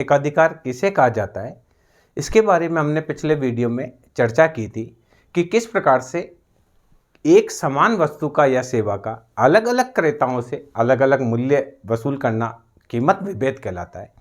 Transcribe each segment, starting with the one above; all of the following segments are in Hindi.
एकाधिकार किसे कहा जाता है, इसके बारे में हमने पिछले वीडियो में चर्चा की थी कि किस प्रकार से एक समान वस्तु का या सेवा का अलग अलग क्रेताओं से अलग अलग मूल्य वसूल करना कीमत विभेद कहलाता है।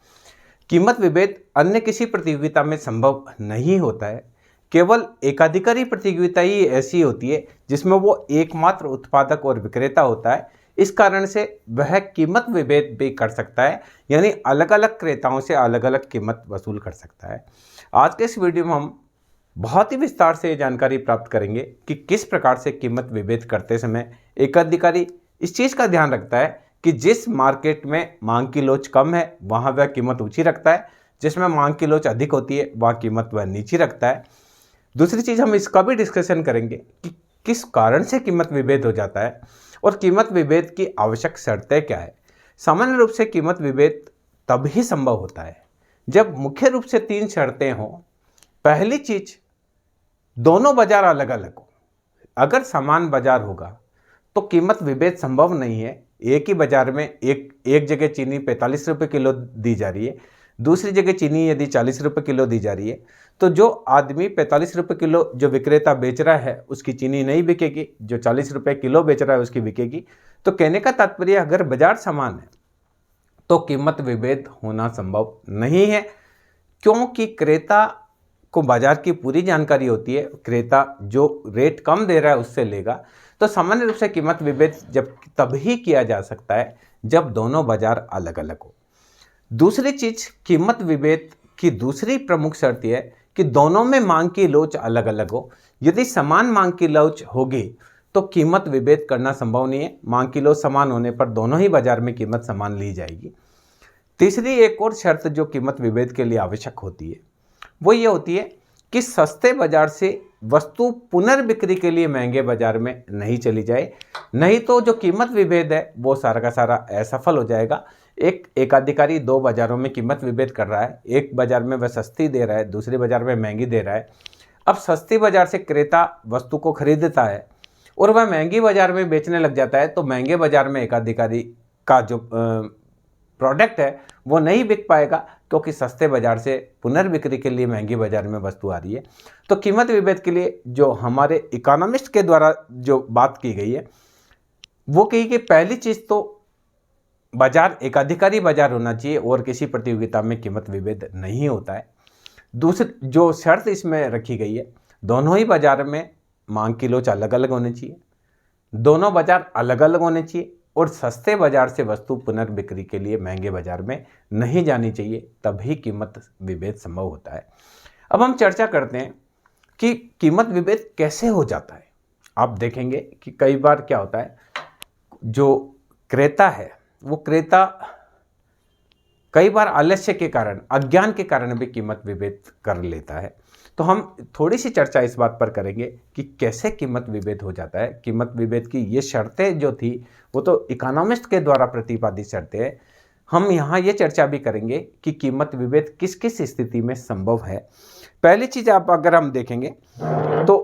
कीमत विभेद अन्य किसी प्रतियोगिता में संभव नहीं होता है। केवल एकाधिकारी प्रतियोगिता ही ऐसी होती है जिसमें वो एकमात्र उत्पादक और विक्रेता होता है। इस कारण से वह कीमत विभेद भी कर सकता है, यानी अलग अलग क्रेताओं से अलग अलग कीमत वसूल कर सकता है। आज के इस वीडियो में हम बहुत ही विस्तार से जानकारी प्राप्त करेंगे कि किस प्रकार से कीमत विभेद करते समय एकाधिकारी इस चीज़ का ध्यान रखता है कि जिस मार्केट में मांग की लोच कम है वहाँ वह कीमत ऊँची रखता है, जिसमें मांग की लोच अधिक होती है वहाँ कीमत वह नीची रखता है। दूसरी चीज़ हम इसका भी डिस्कशन करेंगे कि किस कारण से कीमत विभेद हो जाता है और कीमत विभेद की आवश्यक शर्तें क्या है। सामान्य रूप से कीमत विभेद तभी संभव होता है जब मुख्य रूप से 3 शर्तें हों। पहली चीज, दोनों बाजार अलग अलग हो। अगर समान बाजार होगा तो कीमत विभेद संभव नहीं है। एक ही बाजार में एक जगह चीनी 45 रुपये किलो दी जा रही है, दूसरी जगह चीनी यदि 40 रुपये किलो दी जा रही है, तो जो आदमी 45 रुपये किलो जो विक्रेता बेच रहा है उसकी चीनी नहीं बिकेगी, जो 40 रुपये किलो बेच रहा है उसकी बिकेगी। तो कहने का तात्पर्य, अगर बाजार समान है तो कीमत विभेद होना संभव नहीं है, क्योंकि क्रेता को बाजार की पूरी जानकारी होती है। क्रेता जो रेट कम दे रहा है उससे लेगा। तो सामान्य रूप से कीमत विभेद जब तभी किया जा सकता है जब दोनों बाजार अलग अलग हो। दूसरी चीज, कीमत विभेद की दूसरी प्रमुख शर्त यह है कि दोनों में मांग की लोच अलग अलग हो। यदि समान मांग की लोच होगी तो कीमत विभेद करना संभव नहीं है। मांग की लोच समान होने पर दोनों ही बाजार में कीमत समान ली जाएगी। तीसरी एक और शर्त जो कीमत विभेद के लिए आवश्यक होती है वो ये होती है कि सस्ते बाजार से वस्तु पुनर्बिक्री के लिए महंगे बाजार में नहीं चली जाए, नहीं तो जो कीमत विभेद है वो सारा का सारा असफल हो जाएगा। एक एकाधिकारी 2 बाजारों में कीमत विभेद कर रहा है, एक बाजार में वह सस्ती दे रहा है, दूसरे बाजार में महंगी दे रहा है। अब सस्ती बाजार से क्रेता वस्तु को खरीदता है और वह महंगी बाजार में बेचने लग जाता है, तो महंगे बाजार में एकाधिकारी का जो प्रोडक्ट है वो नहीं बिक पाएगा, क्योंकि सस्ते बाजार से पुनर्बिक्री के लिए महंगी बाजार में वस्तु आ रही है। तो कीमत विभेद के लिए जो हमारे इकोनॉमिस्ट के द्वारा जो बात की गई है वो कही कि पहली चीज़ तो बाजार एकाधिकारी बाजार होना चाहिए और किसी प्रतियोगिता में कीमत विभेद नहीं होता है। दूसरी जो शर्त इसमें रखी गई है, दोनों ही बाजार में मांग की लोच अलग अलग होनी चाहिए, दोनों बाजार अलग अलग होने चाहिए और सस्ते बाजार से वस्तु पुनर्बिक्री के लिए महंगे बाजार में नहीं जानी चाहिए, तभी कीमत विभेद संभव होता है। अब हम चर्चा करते हैं कि कीमत विभेद कैसे हो जाता है। आप देखेंगे कि कई बार क्या होता है, जो क्रेता है वो क्रेता कई बार आलस्य के कारण, अज्ञान के कारण भी कीमत विभेद कर लेता है। तो हम थोड़ी सी चर्चा इस बात पर करेंगे कि कैसे कीमत विभेद हो जाता है। कीमत विभेद की ये शर्तें जो थी वो तो इकोनॉमिस्ट के द्वारा प्रतिपादित शर्तें हैं। हम यहाँ ये चर्चा भी करेंगे कि कीमत विभेद किस किस स्थिति में संभव है। पहली चीज़ आप अगर हम देखेंगे तो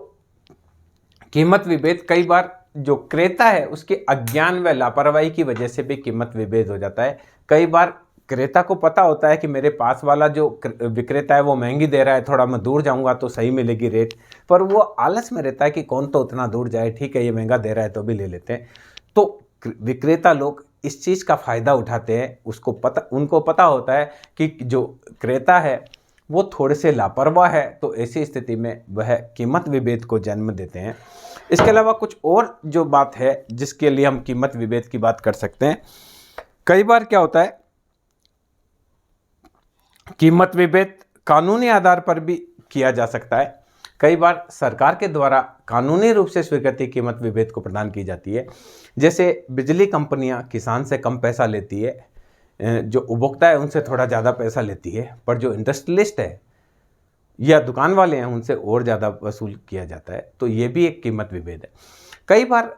कीमत विभेद कई बार जो क्रेता है उसके अज्ञान व लापरवाही की वजह से भी कीमत विभेद हो जाता है। कई बार क्रेता को पता होता है कि मेरे पास वाला जो विक्रेता है वो महंगी दे रहा है, थोड़ा मैं दूर जाऊंगा तो सही मिलेगी रेट, पर वो आलस में रहता है कि कौन तो उतना दूर जाए, ठीक है ये महंगा दे रहा है तो भी ले लेते हैं। तो विक्रेता लोग इस चीज़ का फ़ायदा उठाते हैं। उनको पता होता है कि जो क्रेता है वो थोड़े से लापरवाह है, तो ऐसी स्थिति में वह कीमत विभेद को जन्म देते हैं। इसके अलावा कुछ और जो बात है जिसके लिए हम कीमत विभेद की बात कर सकते हैं, कई बार क्या होता है, कीमत विभेद कानूनी आधार पर भी किया जा सकता है। कई बार सरकार के द्वारा कानूनी रूप से स्वीकृति कीमत विभेद को प्रदान की जाती है। जैसे बिजली कंपनियां किसान से कम पैसा लेती है, जो उपभोक्ता है उनसे थोड़ा ज़्यादा पैसा लेती है, पर जो इंडस्ट्रियलिस्ट है या दुकान वाले हैं उनसे और ज़्यादा वसूल किया जाता है। तो ये भी एक कीमत विभेद है। कई बार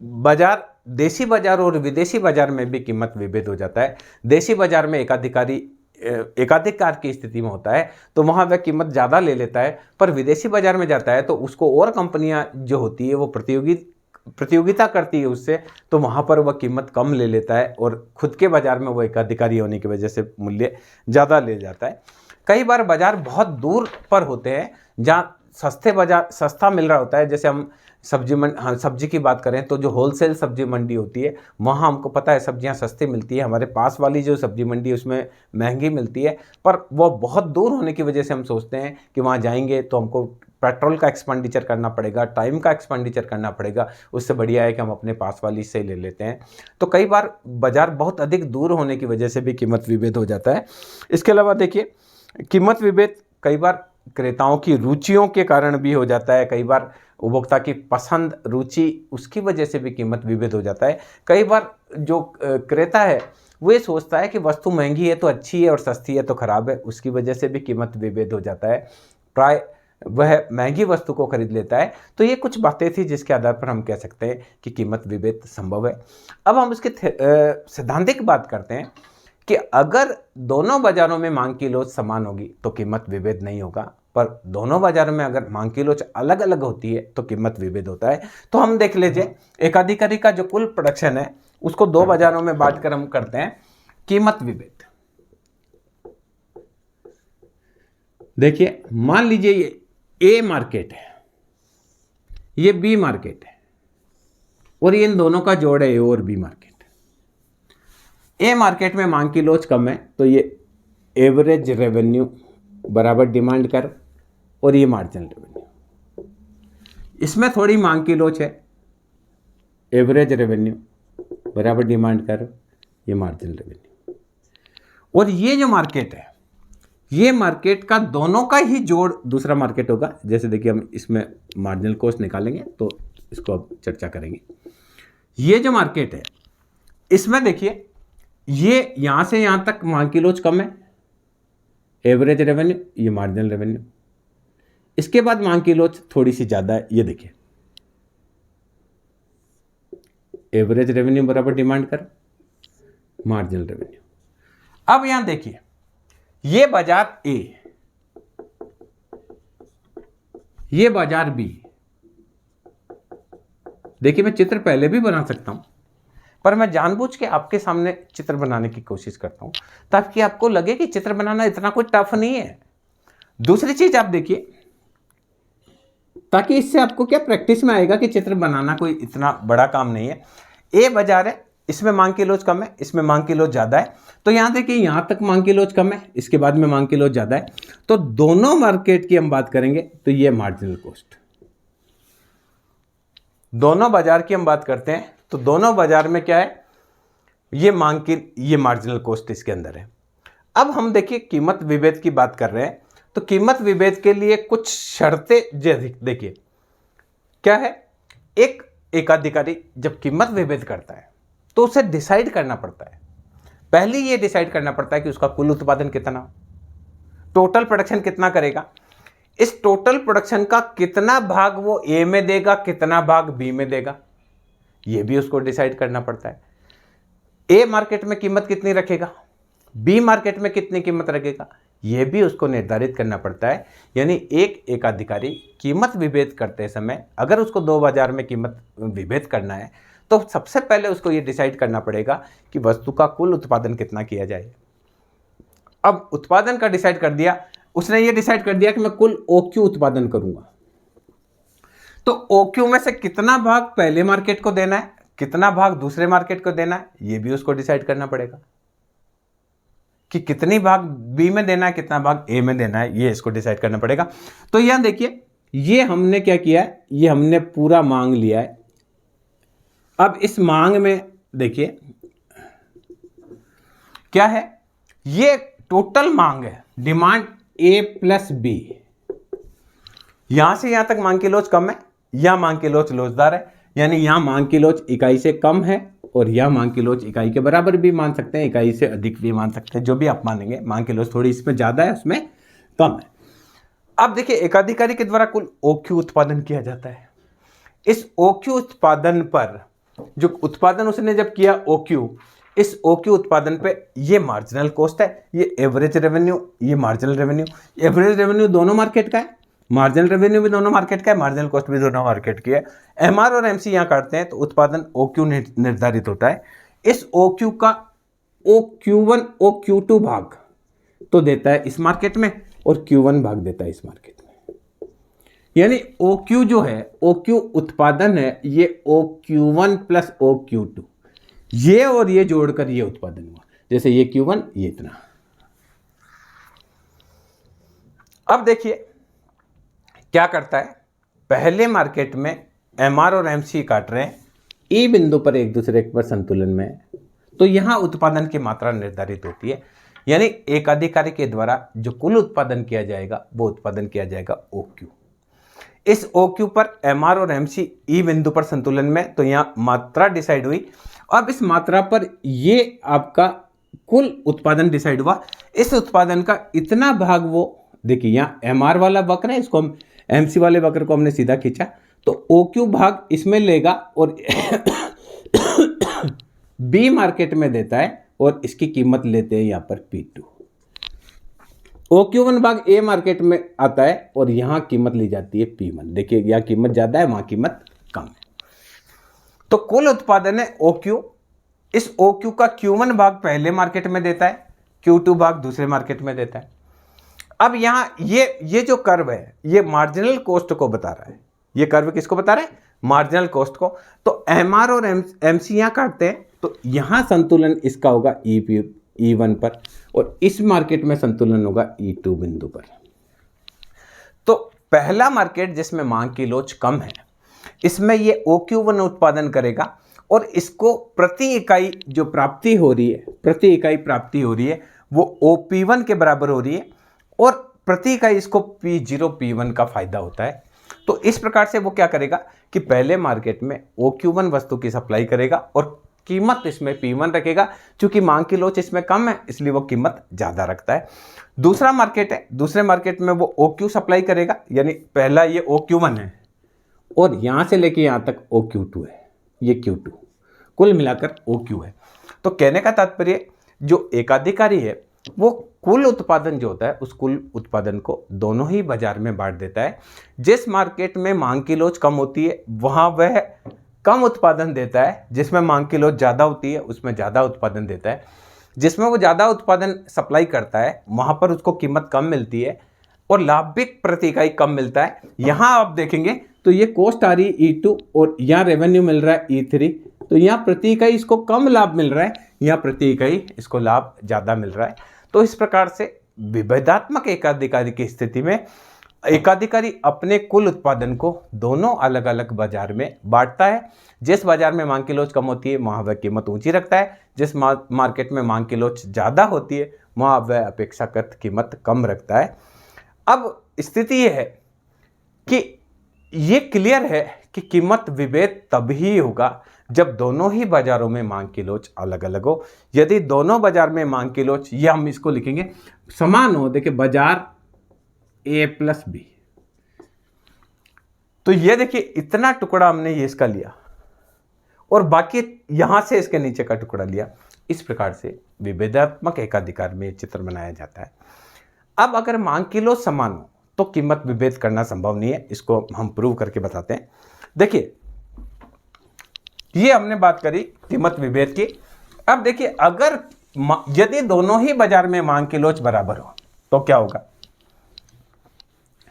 बाजार, देसी बाजार और विदेशी बाजार में भी कीमत विभेद हो जाता है। देसी बाजार में एकाधिकार की स्थिति में होता है तो वहाँ वह कीमत ज़्यादा ले लेता है, पर विदेशी बाजार में जाता है तो उसको और कंपनियां जो होती है वो प्रतियोगी प्रतियोगिता करती है उससे, तो वहाँ पर वह कीमत कम ले लेता है और खुद के बाज़ार में वो एकाधिकारी होने की वजह से मूल्य ज़्यादा ले जाता है। कई बार बाज़ार बहुत दूर पर होते हैं जहाँ सस्ता मिल रहा होता है। जैसे हम सब्जी की बात करें तो जो होलसेल सब्जी मंडी होती है वहाँ हमको पता है सब्जियाँ सस्ती मिलती है। हमारे पास वाली जो सब्जी मंडी है उसमें महंगी मिलती है, पर वो बहुत दूर होने की वजह से हम सोचते हैं कि वहाँ जाएंगे तो हमको पेट्रोल का एक्सपेंडिचर करना पड़ेगा, टाइम का एक्सपेंडिचर करना पड़ेगा, उससे बढ़िया है कि हम अपने पास वाली से ले लेते हैं। तो कई बार बाज़ार बहुत अधिक दूर होने की वजह से भी कीमत विभेद हो जाता है। इसके अलावा देखिए, कीमत विभेद कई बार क्रेताओं की रुचियों के कारण भी हो जाता है। कई बार उपभोक्ता की पसंद, रुचि, उसकी वजह से भी कीमत विभेद हो जाता है। कई बार जो क्रेता है वो ये सोचता है कि वस्तु महंगी है तो अच्छी है और सस्ती है तो खराब है, उसकी वजह से भी कीमत विभेद हो जाता है। प्राय वह महंगी वस्तु को खरीद लेता है। तो ये कुछ बातें थी जिसके आधार पर हम कह सकते हैं कि कीमत विभेद संभव है। अब हम इसके सैद्धांतिक बात करते हैं कि अगर दोनों बाजारों में मांग की लोच समान होगी तो कीमत विभेद नहीं होगा, पर दोनों बाजारों में अगर मांग की लोच अलग अलग होती है तो कीमत विभेद होता है। तो हम देख लीजिए, एकाधिकारी का जो कुल प्रोडक्शन है उसको दो बाजारों में बांटकर हम करते हैं कीमत विभेद। देखिए, मान लीजिए ये ए मार्केट है, ये बी मार्केट है और ये इन दोनों का जोड़ है, ए और बी मार्केट। ए मार्केट में मांग की लोच कम है तो ये एवरेज रेवेन्यू बराबर डिमांड कर और ये मार्जिनल रेवेन्यू। इसमें थोड़ी मांग की लोच है, एवरेज रेवेन्यू बराबर डिमांड कर, ये मार्जिनल रेवेन्यू। और ये जो मार्केट है, ये मार्केट का दोनों का ही जोड़ दूसरा मार्केट होगा। जैसे देखिए, हम इसमें मार्जिनल कॉस्ट निकालेंगे तो इसको अब चर्चा करेंगे। ये जो मार्केट है इसमें देखिए, ये यहां से यहां तक मांग की लोच कम है, एवरेज रेवेन्यू, ये मार्जिनल रेवेन्यू। इसके बाद मांग की लोच थोड़ी सी ज्यादा है, ये देखिए एवरेज रेवेन्यू बराबर डिमांड कर, मार्जिनल रेवेन्यू। अब यहां देखिए, ये बाजार ए, ये बाजार बी। देखिए, मैं चित्र पहले भी बना सकता हूं, पर मैं जानबूझ के आपके सामने चित्र बनाने की कोशिश करता हूं ताकि आपको लगे कि चित्र बनाना इतना कोई टफ नहीं है। दूसरी चीज आप देखिए, ताकि इससे आपको क्या प्रैक्टिस में आएगा कि चित्र बनाना कोई इतना बड़ा काम नहीं है। ए बाजार है, इसमें मांग की लोच कम है, इसमें मांग की लोच ज्यादा है। तो यहां देखिए, यहां तक मांग की लोच कम है, इसके बाद में मांग की लोच ज्यादा है। तो दोनों मार्केट की हम बात करेंगे तो ये मार्जिनल कॉस्ट। दोनों बाजार की हम बात करते हैं तो दोनों बाजार में क्या है, ये मांग की, ये मार्जिनल कॉस्ट इसके अंदर है। अब हम देखिए कीमत विभेद की बात कर रहे हैं, तो कीमत विभेद के लिए कुछ शर्तें देखिए क्या है। एक एकाधिकारी जब कीमत विभेद करता है तो उसे डिसाइड करना पड़ता है। पहले ये डिसाइड करना पड़ता है कि उसका कुल उत्पादन कितना, टोटल प्रोडक्शन कितना करेगा, इस टोटल प्रोडक्शन का कितना भाग वो ए में देगा, कितना भाग बी में देगा, ये भी उसको डिसाइड करना पड़ता है। ए मार्केट में कीमत कितनी रखेगा, बी मार्केट में कितनी कीमत रखेगा, ये भी उसको निर्धारित करना पड़ता है। यानी एक एकाधिकारी कीमत विभेद करते समय अगर उसको दो बाजार में कीमत विभेद करना है तो सबसे पहले उसको ये डिसाइड करना पड़ेगा कि वस्तु का कुल उत्पादन कितना किया जाए। अब उत्पादन का डिसाइड कर दिया, उसने ये डिसाइड कर दिया कि मैं कुल OQ उत्पादन करूंगा, तो OQ में से कितना भाग पहले मार्केट को देना है, कितना भाग दूसरे मार्केट को देना है, ये भी उसको डिसाइड करना पड़ेगा। कि कितनी भाग बी में देना है, कितना भाग ए में देना है, ये इसको डिसाइड करना पड़ेगा। तो यहां देखिए, ये हमने क्या किया है, ये हमने पूरा मांग लिया है। अब इस मांग में देखिए क्या है, ये टोटल मांग है, डिमांड ए प्लस बी। यहां से यहां तक मांग की लोच कम है, यहां मांग की लोच लोचदार है, यानी यहां मांग की लोच इकाई से कम है और यह मांग की लोच इकाई के बराबर भी मान सकते हैं, इकाई से अधिक भी मान सकते हैं, जो भी आप मानेंगे। मांग की लोच थोड़ी इसमें ज्यादा है, उसमें कम है। अब देखिए, एकाधिकारी के द्वारा कुल OQ उत्पादन किया जाता है। इस OQ उत्पादन पर जो उत्पादन उसने जब किया OQ, इस OQ उत्पादन पे ये मार्जिनल कॉस्ट है, ये एवरेज रेवेन्यू, ये मार्जिनल रेवेन्यू। एवरेज रेवेन्यू दोनों मार्केट का है, मार्जिनल रेवेन्यू भी दोनों मार्केट का है, मार्जिनल कॉस्ट भी दोनों मार्केट की है। एमआर और एमसी यहाँ काटते हैं तो उत्पादन OQ निर्धारित होता है। इस OQ का OQ1 OQ2 भाग तो देता है इस मार्केट में और Q1 भाग देता है इस मार्केट में। यानी OQ जो है, OQ उत्पादन है, ये OQ1 प्लस OQ2, ये और ये जोड़कर ये उत्पादन हुआ। जैसे ये Q1, ये इतना। अब देखिए क्या करता है, पहले मार्केट में MR और MC काट रहे हैं, E बिंदु पर एक दूसरे पर संतुलन में है, तो यहां उत्पादन की मात्रा निर्धारित होती है। यानी एक अधिकारी के द्वारा जो कुल उत्पादन किया जाएगा वो उत्पादन किया जाएगा OQ। इस OQ पर MR और MC E बिंदु पर संतुलन में, तो यहाँ मात्रा डिसाइड हुई। अब इस मात्रा पर ये आपका कुल उत्पादन डिसाइड हुआ। इस उत्पादन का इतना भाग वो, देखिए यहाँ MR वाला वक्र है, इसको हम MC वाले वक्र को हमने सीधा खींचा, तो OQ भाग इसमें लेगा और B मार्केट में देता है और इसकी कीमत लेते हैं यहाँ पर P2। OQ1 भाग A मार्केट में आता है और यहाँ कीमत ली जाती है P1। देखिए यहाँ कीमत ज़्यादा है, वहाँ कीमत कम है। तो कुल उत्पादन है OQ। इस OQ का Q1 भाग पहले मार्केट में देता है, Q2 भाग दूसरे मार्केट में देता है। अब यहाँ ये जो कर्व है ये मार्जिनल कॉस्ट को बता रहा है। ये कर्व किसको बता रहा है? मार्जिनल कॉस्ट को। तो MR और MC यहाँ काटते हैं, तो यहाँ संतुलन इसका होगा E1 पर और इस मार्केट में संतुलन होगा E2 बिंदु पर। तो पहला मार्केट जिसमें मांग की लोच कम है, इसमें ये OQ1 उत्पादन करेगा और इसको प्रति इकाई जो प्राप्ति हो रही है, प्रति इकाई प्राप्ति हो रही है वो OP1 के बराबर हो रही है और प्रति इकाई इसको P0 P1 का फायदा होता है। तो इस प्रकार से वो क्या करेगा कि पहले मार्केट में OQ1 वस्तु की सप्लाई करेगा और कीमत इसमें P1 रखेगा। चूंकि मांग की लोच इसमें कम है इसलिए वो कीमत ज़्यादा रखता है। दूसरा मार्केट है, दूसरे मार्केट में वो OQ सप्लाई करेगा, यानी पहला ये OQ1 है और यहाँ से लेके यहाँ तक OQ2 है, ये Q2, कुल मिलाकर OQ है। तो कहने का तात्पर्य जो एकाधिकारी है वो कुल उत्पादन जो होता है उस कुल उत्पादन को दोनों ही बाजार में बांट देता है। जिस मार्केट में मांग की लोच कम होती है वहाँ वह कम उत्पादन देता है, जिसमें मांग की लोच ज़्यादा होती है उसमें ज़्यादा उत्पादन देता है। जिसमें वो ज़्यादा उत्पादन सप्लाई करता है वहाँ पर उसको कीमत कम मिलती है और लाभ भी प्रति इकाई कम मिलता है। यहाँ आप देखेंगे तो ये कॉस्ट आ रही है E2 और यहाँ रेवेन्यू मिल रहा है E3, तो यहाँ प्रति इकाई इसको कम लाभ मिल रहा है, यहाँ प्रति इकाई इसको लाभ ज़्यादा मिल रहा है। तो इस प्रकार से विभेदात्मक एकाधिकारी की स्थिति में एकाधिकारी अपने कुल उत्पादन को दोनों अलग अलग बाजार में बांटता है। जिस बाजार में मांग की लोच कम होती है वहाँ वह कीमत ऊंची रखता है, जिस मार्केट में मांग की लोच ज़्यादा होती है वहाँ वह अपेक्षाकृत कीमत कम रखता है। अब स्थिति यह है कि ये क्लियर है कि कीमत विभेद तभी होगा जब दोनों ही बाजारों में मांग की लोच अलग अलग हो। यदि दोनों बाजार में मांग की लोच, ये हम इसको लिखेंगे समान हो, देखिए बाजार A प्लस B, तो ये देखिए इतना टुकड़ा हमने ये इसका लिया और बाकी यहां से इसके नीचे का टुकड़ा लिया। इस प्रकार से विभेदात्मक एकाधिकार में चित्र बनाया जाता है। अब अगर मांग की लोच समान हो तो कीमत विभेद करना संभव नहीं है, इसको हम प्रूव करके बताते हैं। देखिए ये हमने बात करी कीमत विभेद की। अब देखिए अगर यदि दोनों ही बाजार में मांग की लोच बराबर हो तो क्या होगा?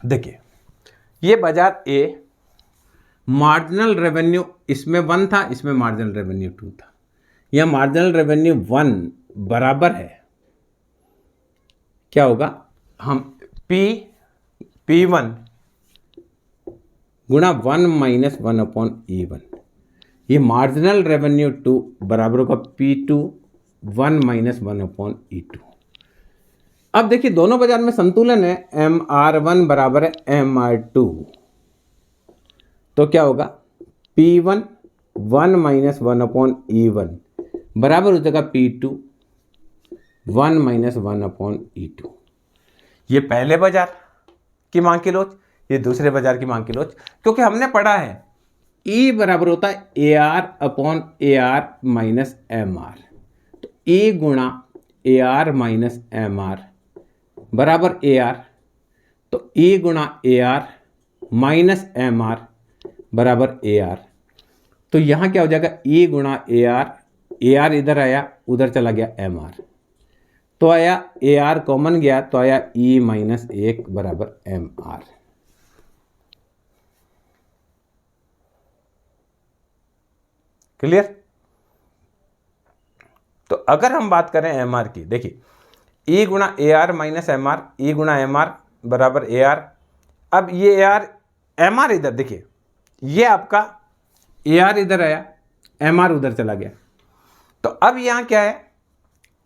देखिए ये बाजार A, मार्जिनल रेवेन्यू इसमें 1 था, इसमें मार्जिनल रेवेन्यू 2 था, यह मार्जिनल रेवेन्यू 1 बराबर है, क्या होगा? हम P1 गुणा 1 माइनस 1/E1, ये मार्जिनल रेवेन्यू 2 बराबर होगा P2 1 माइनस 1/E2। अब देखिए दोनों बाजार में संतुलन है, MR1 बराबर है MR2, तो क्या होगा? P1 1 माइनस 1/E1 बराबर हो जाएगा P2 1 माइनस 1/E2। ये पहले बाजार की मांग की लोच, ये दूसरे बाजार की मांग की लोच। क्योंकि हमने पढ़ा है E बराबर होता है AR/AR माइनस MR, तो E गुणा AR माइनस MR बराबर AR, तो E गुणा AR माइनस MR बराबर AR। तो यहाँ क्या हो जाएगा, E गुणा AR इधर आया, उधर चला गया MR, तो आया AR कॉमन गया तो आया E माइनस 1 बराबर MR। क्लियर? तो अगर हम बात करें MR की, देखिए E गुणा AR माइनस MR, E गुणा MR बराबर AR। अब ये AR MR इधर देखिए, ये आपका AR इधर आया, MR उधर चला गया, तो अब यहां क्या है,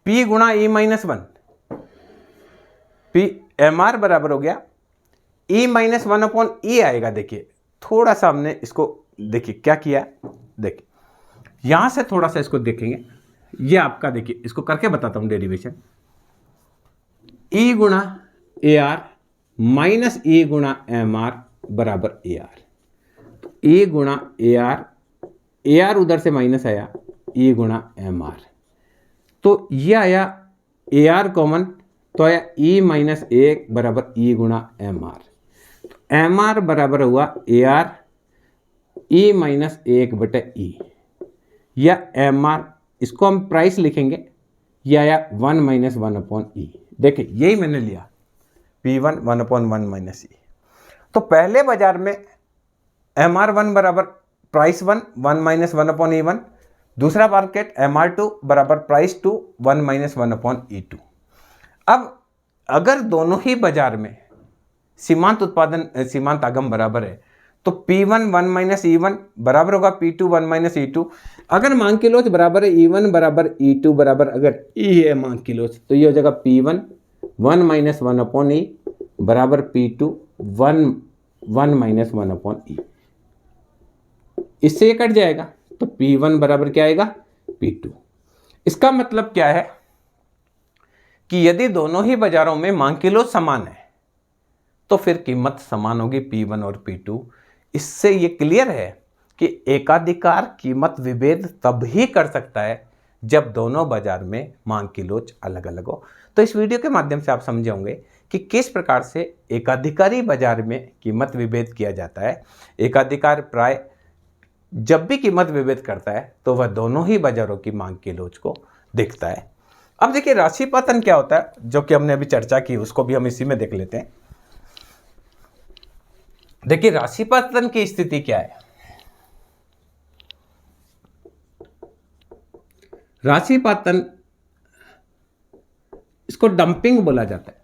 P गुणा E माइनस 1, P MR बराबर हो गया E माइनस 1 अपॉन E आएगा। देखिए थोड़ा सा हमने इसको देखिए क्या किया, देखिए यहां से थोड़ा सा इसको देखेंगे, ये आपका देखिए इसको करके बताता हूं डेरिवेशन। E गुणा AR माइनस E गुणा MR बराबर AR। E गुणा AR उधर से माइनस आया, E गुणा MR, तो ये आया AR कॉमन, तो आया E माइनस 1 बराबर E गुणा MR। तो MR बराबर हुआ AR E माइनस 1 बटे E, या MR, इसको हम प्राइस लिखेंगे, ये आया 1 माइनस 1 अपॉन E। देखिए यही मैंने लिया, P1 1 अपॉन 1 माइनस E। तो पहले बाजार में MR1 बराबर प्राइस 1 माइनस 1 अपॉन E1, दूसरा मार्केट MR2 बराबर प्राइस 2 1 माइनस 1 अपॉन E2। अब अगर दोनों ही बाजार में सीमांत उत्पादन सीमांत आगम बराबर है, तो P1 1 माइनस E1 बराबर होगा P2 1 माइनस E2। अगर मांग की लोच बराबर है E1 बराबर E2 बराबर अगर E है मांग की लोच, तो ये हो जाएगा P1 1 माइनस 1 अपॉन E बराबर P2 1 माइनस 1 अपॉन E। इससे ये कट जाएगा, तो P1 बराबर क्या आएगा, P2। इसका मतलब क्या है कि यदि दोनों ही बाजारों में मांग की लोच समान है, तो फिर कीमत समान होगी P1 और P2। इससे ये क्लियर है कि एकाधिकार कीमत विभेद तब ही कर सकता है जब दोनों बाजार में मांग की लोच अलग अलग हो। तो इस वीडियो के माध्यम से आप समझे होंगे कि किस प्रकार से एकाधिकारी बाजार में कीमत विभेद किया जाता है। एकाधिकार प्राय जब भी कीमत विभेद करता है तो वह दोनों ही बाजारों की मांग की लोच को देखता है। अब देखिए राशि पतन क्या होता है, जो कि हमने अभी चर्चा की, उसको भी हम इसी में देख लेते हैं। देखिए राशि पतन की स्थिति क्या है। राशि पतन, इसको डंपिंग बोला जाता है।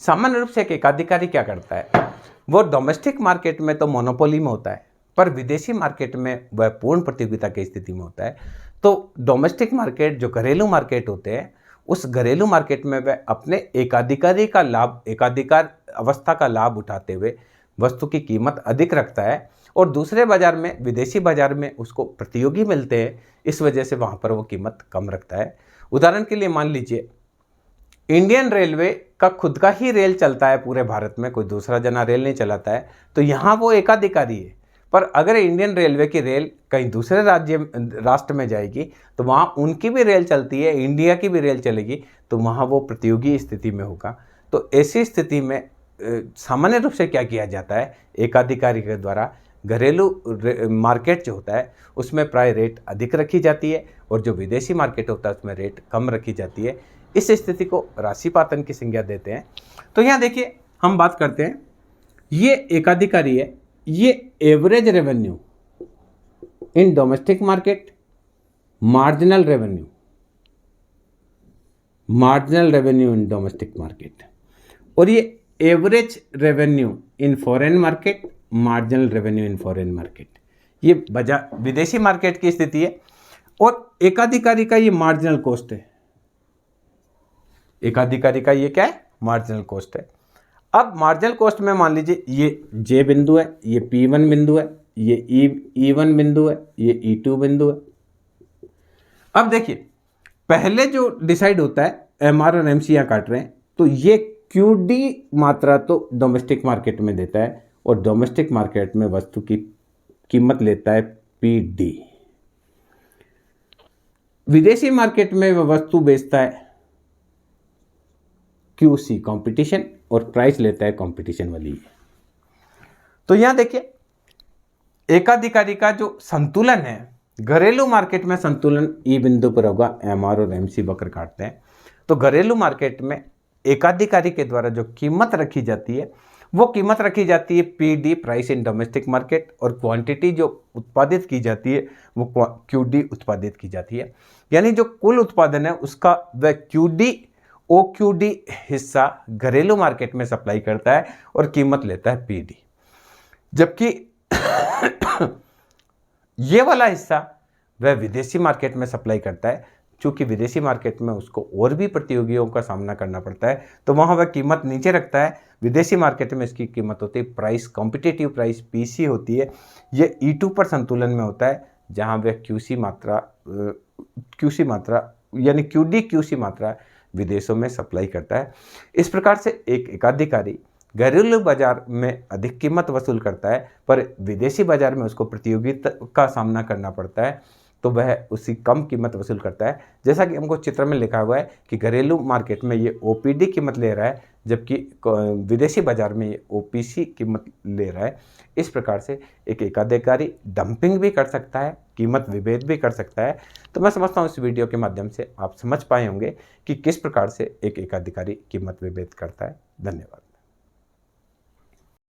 सामान्य रूप से एक एकाधिकारी क्या करता है, वो डोमेस्टिक मार्केट में तो मोनोपोली में होता है, पर विदेशी मार्केट में वह पूर्ण प्रतियोगिता की स्थिति में होता है। तो डोमेस्टिक मार्केट जो घरेलू मार्केट होते हैं, उस घरेलू मार्केट में वह अपने एकाधिकारी का लाभ, एकाधिकार अवस्था का लाभ उठाते हुए वस्तु की कीमत अधिक रखता है, और दूसरे बाजार में, विदेशी बाजार में उसको प्रतियोगी मिलते हैं, इस वजह से वहाँ पर वो कीमत कम रखता है। उदाहरण के लिए मान लीजिए इंडियन रेलवे का खुद का ही रेल चलता है पूरे भारत में, कोई दूसरा जना रेल नहीं चलाता है, तो यहाँ वो एकाधिकारी है। पर अगर इंडियन रेलवे की रेल कहीं दूसरे राष्ट्र में जाएगी, तो वहाँ उनकी भी रेल चलती है, इंडिया की भी रेल चलेगी, तो वहाँ वो प्रतियोगी स्थिति में होगा। तो ऐसी स्थिति में सामान्य रूप से क्या किया जाता है, एकाधिकारी के द्वारा घरेलू मार्केट जो होता है उसमें प्राय रेट अधिक रखी जाती है, और जो विदेशी मार्केट होता है उसमें रेट कम रखी जाती है। इस स्थिति को राशिपातन की संज्ञा देते हैं। तो यहाँ देखिए हम बात करते हैं, ये एकाधिकारी है, ये average revenue in domestic market, marginal revenue in domestic market, और ये average revenue in foreign market, marginal revenue in foreign market. ये विदेशी मार्केट की स्थिति है। और एकाधिकारी का ये मार्जिनल कॉस्ट है, एकाधिकारी का ये क्या है, मार्जिनल कॉस्ट है। अब मार्जिनल कॉस्ट में मान लीजिए ये J बिंदु है, ये P1 बिंदु है, ये E1 बिंदु है, ये E2 बिंदु है। अब देखिए पहले जो डिसाइड होता है, MR और MC यहाँ काट रहे हैं, तो ये QD मात्रा तो डोमेस्टिक मार्केट में देता है, और डोमेस्टिक मार्केट में वस्तु की कीमत लेता है PD। विदेशी मार्केट में वह वस्तु बेचता है QC कंपटीशन, और प्राइस लेता है कंपटीशन वाली। तो यहाँ देखिए एकाधिकारी का जो संतुलन है, घरेलू मार्केट में संतुलन ई बिंदु पर होगा, एमआर और एमसी वक्र काटते हैं। तो घरेलू मार्केट में एकाधिकारी के द्वारा जो कीमत रखी जाती है वो कीमत रखी जाती है PD, price in domestic market, और क्वांटिटी जो उत्पादित की जाती है वो क्यूडी उत्पादित की जाती है। यानी जो कुल उत्पादन है उसका वह क्यूडी ओक्यूडी हिस्सा घरेलू मार्केट में सप्लाई करता है और कीमत लेता है पीडी, जबकि ये वाला हिस्सा वह विदेशी मार्केट में सप्लाई करता है। चूंकि विदेशी मार्केट में उसको और भी प्रतियोगियों का सामना करना पड़ता है तो वहाँ वह कीमत नीचे रखता है। विदेशी मार्केट में इसकी कीमत होती है प्राइस, कॉम्पिटिटिव प्राइस पीसी होती है। ये E2 पर संतुलन में होता है जहाँ वह क्यूसी मात्रा यानी क्यूडी क्यूसी मात्रा विदेशों में सप्लाई करता है। इस प्रकार से एक एकाधिकारी घरेलू बाजार में अधिक कीमत वसूल करता है पर विदेशी बाजार में उसको प्रतियोगिता का सामना करना पड़ता है तो वह उसी कम कीमत वसूल करता है। जैसा कि हमको चित्र में लिखा हुआ है कि घरेलू मार्केट में ये ओपीडी कीमत ले रहा है जबकि विदेशी बाजार में ये ओपीसी कीमत ले रहा है। इस प्रकार से एक एकाधिकारी डंपिंग भी कर सकता है, कीमत विभेद भी कर सकता है। तो मैं समझता हूँ इस वीडियो के माध्यम से आप समझ पाए होंगे कि किस प्रकार से एक एकाधिकारी कीमत विभेद करता है। धन्यवाद।